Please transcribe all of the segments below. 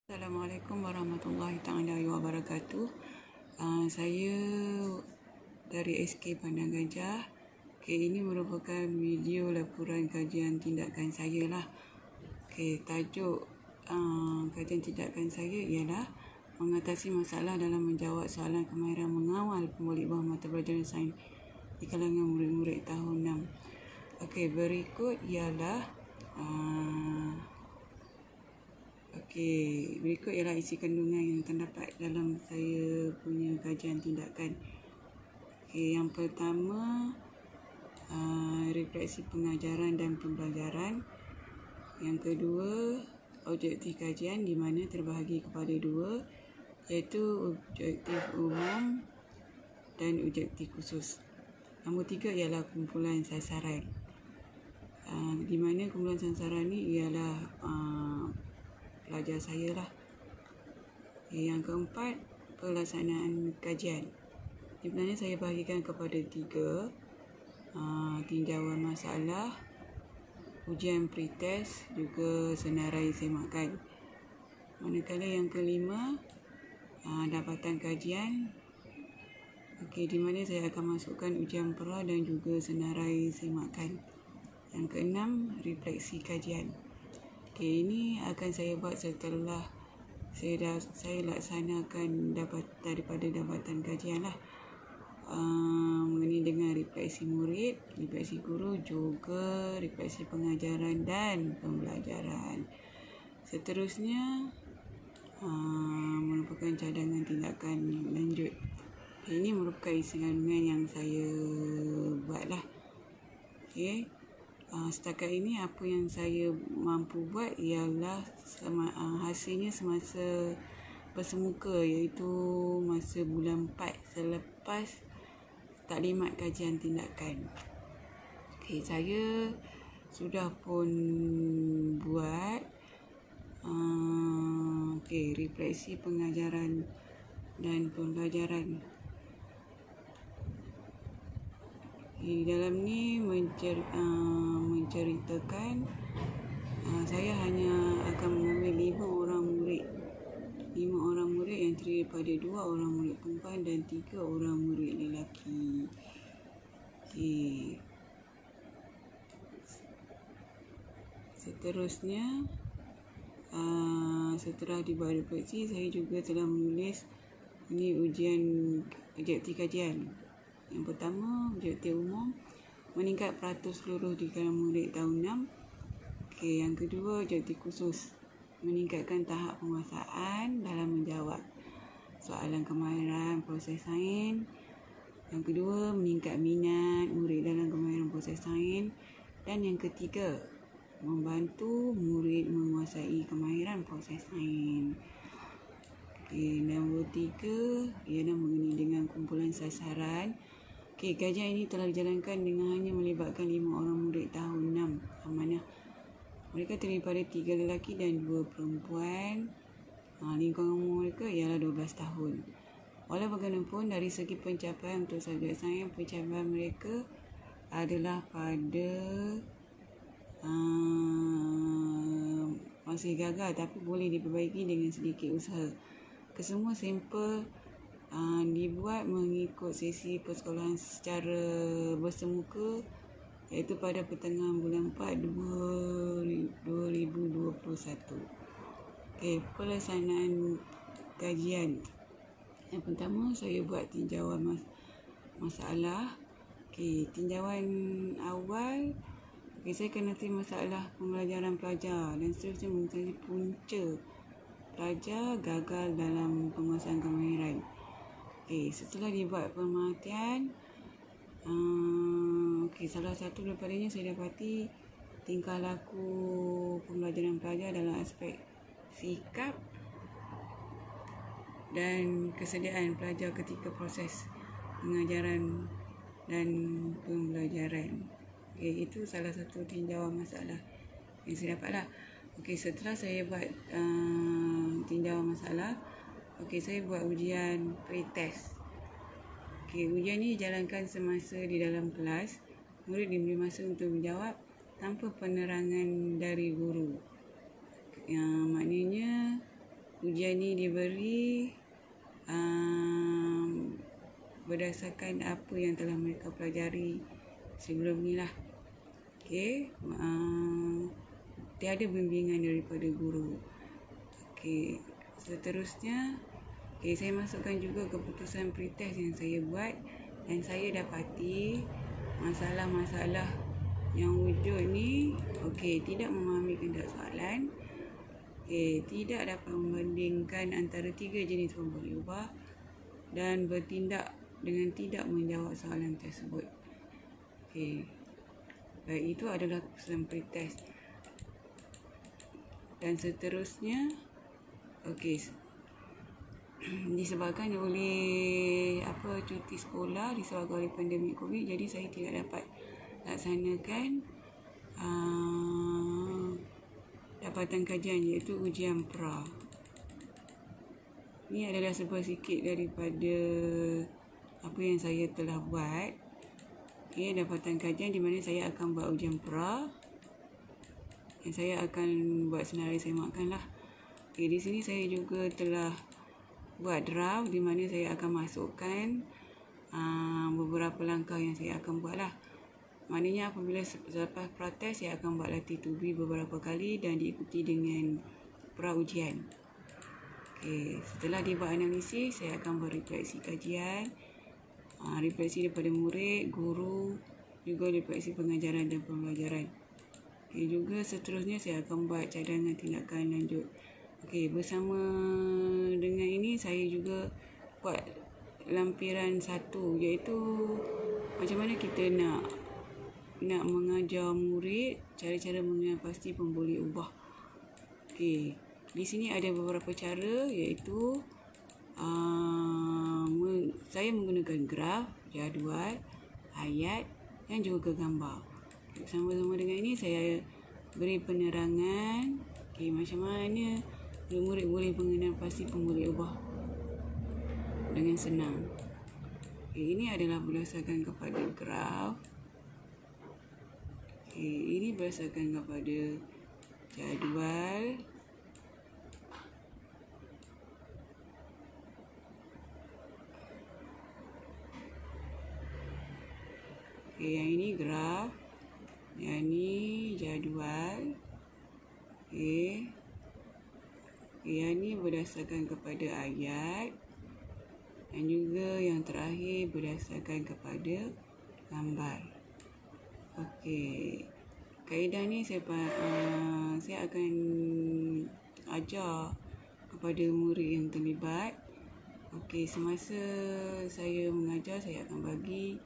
Assalamualaikum warahmatullahi taala wabarakatuh. Saya dari SK Pandang Gajah. Ini merupakan video laporan kajian tindakan saya lah. Tajuk kajian tindakan saya ialah mengatasi masalah dalam menjawab soalan kemahiran mengawal pembalik buah mata pelajaran sains di kalangan murid-murid tahun 6. Berikut ialah berikut ialah isi kandungan yang terdapat dalam saya punya kajian tindakan. Yang pertama, refleksi pengajaran dan pembelajaran. Yang kedua, objektif kajian di mana terbahagi kepada dua, iaitu objektif umum dan objektif khusus. Nombor tiga ialah kumpulan sasaran. Di mana kumpulan sasaran ni ialah pelajar saya lah. Yang keempat, pelaksanaan kajian. Sebenarnya saya bahagikan kepada tiga, tinjauan masalah, ujian pretest, juga senarai semakan. Manakala yang kelima, dapatan kajian. Di mana saya akan masukkan ujian pra dan juga senarai semakan. Yang keenam, refleksi kajian. Ini akan saya buat setelah saya laksanakan daripada dapatan kajian lah, mengenai dengan refleksi murid, refleksi guru, juga refleksi pengajaran dan pembelajaran. Seterusnya merupakan cadangan tindakan lanjut. Ini merupakan isi kandungan yang saya buat lah. Setakat ini apa yang saya mampu buat ialah hasilnya semasa bersemuka, iaitu masa bulan 4 selepas taklimat kajian tindakan. Saya sudah pun buat refleksi pengajaran dan pembelajaran. Di dalam ni menceritakan saya hanya akan mengambil 5 orang murid yang terdiri daripada 2 orang murid perempuan dan 3 orang murid lelaki. Seterusnya, setelah dibuat refleksi, saya juga telah menulis ini ujian objektif kajian. Yang pertama, objektif umum, meningkat peratus seluruh di kalangan murid tahun 6. Yang kedua, objektif khusus, meningkatkan tahap penguasaan dalam menjawab soalan kemahiran proses sains. Yang kedua, meningkat minat murid dalam kemahiran proses sains. Dan yang ketiga, membantu murid menguasai kemahiran proses sains. Nombor 3 ialah mengenai dengan kumpulan sasaran. Kajian ini telah dijalankan dengan hanya melibatkan 5 orang murid tahun 6 amanah. Mereka terdiri daripada 3 lelaki dan 2 perempuan. Lingkungan umur mereka ialah 12 tahun. Walau bagaimanapun, dari segi pencapaian untuk subjek sains, pencapaian mereka adalah pada masih gagal, tapi boleh diperbaiki dengan sedikit usaha. Kesemua sampel dibuat mengikut sesi persekolahan secara bersemuka, iaitu pada pertengahan bulan 4 2021. Pelaksanaan kajian. Yang pertama, saya buat tinjauan masalah. Tinjauan awal, saya kenali masalah pembelajaran pelajar dan seterusnya mengenai punca pelajar gagal dalam penguasaan kemahiran. Setelah dibuat pemerhatian, salah satu daripadanya saya dapati tingkah laku pembelajaran pelajar dalam aspek sikap dan kesediaan pelajar ketika proses pengajaran dan pembelajaran. Itu salah satu tinjauan masalah yang saya dapat lah. Setelah saya buat tinjauan masalah, saya buat ujian pretest. Ujian ni dijalankan semasa di dalam kelas. Murid diberi masa untuk menjawab tanpa penerangan dari guru. Maknanya ujian ni diberi berdasarkan apa yang telah mereka pelajari sebelum ni lah. Okey, tiada bimbingan daripada guru. Okey, seterusnya, saya masukkan juga keputusan pretest yang saya buat dan saya dapati masalah-masalah yang wujud ni, tidak memahami kehendak soalan, tidak dapat membandingkan antara 3 jenis pembuli ubah dan bertindak dengan tidak menjawab soalan tersebut. Baik, itu adalah keputusan pretest. Dan seterusnya, disebabkan oleh cuti sekolah disebabkan oleh pandemik COVID, jadi saya tidak dapat laksanakan dapatan kajian iaitu ujian pra. Ini adalah sebuah sikit daripada apa yang saya telah buat. Dapatan kajian di mana saya akan buat ujian pra dan saya akan buat senarai semakkan lah. Di sini saya juga telah buat draft di mana saya akan masukkan beberapa langkah yang saya akan buat lah. Maknanya apabila selepas prates saya akan buat latih tubi beberapa kali dan diikuti dengan pra ujian. Setelah dibuat analisis, saya akan buat refleksi kajian, refleksi daripada murid, guru, juga refleksi pengajaran dan pembelajaran. Juga seterusnya saya akan buat cadangan tindakan lanjut. Bersama dengan ini saya juga buat lampiran 1, iaitu macam mana kita nak mengajar murid, cara-cara mengenal pasti pembuli ubah. Di sini ada beberapa cara, iaitu saya menggunakan graf, jadual, ayat dan juga gambar. Bersama-sama dengan ini saya beri penerangan macam mana murid boleh mengenal pasti pembuli ubah dengan senang. Ini adalah berdasarkan kepada graf. Ini berdasarkan kepada jadual. Yang ini graf, yang ini jadual. Yang ini berdasarkan kepada ayat dan juga yang terakhir berdasarkan kepada gambar. Kaedah ni saya akan ajar kepada murid yang terlibat. Semasa saya mengajar, saya akan bagi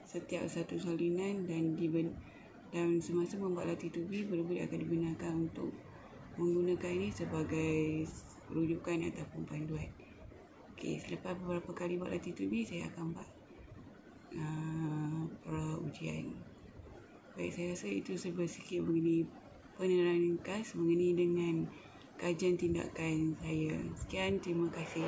setiap satu salinan dan semasa membuat latih tubi, murid akan dibenarkan untuk menggunakan ini sebagai rujukan ataupun panduan. Selepas beberapa kali buat latih tubi, saya akan buat pra ujian. Baik, saya rasa itu sedikit mengenai penerangan ringkas mengenai dengan kajian tindakan saya. Sekian, terima kasih.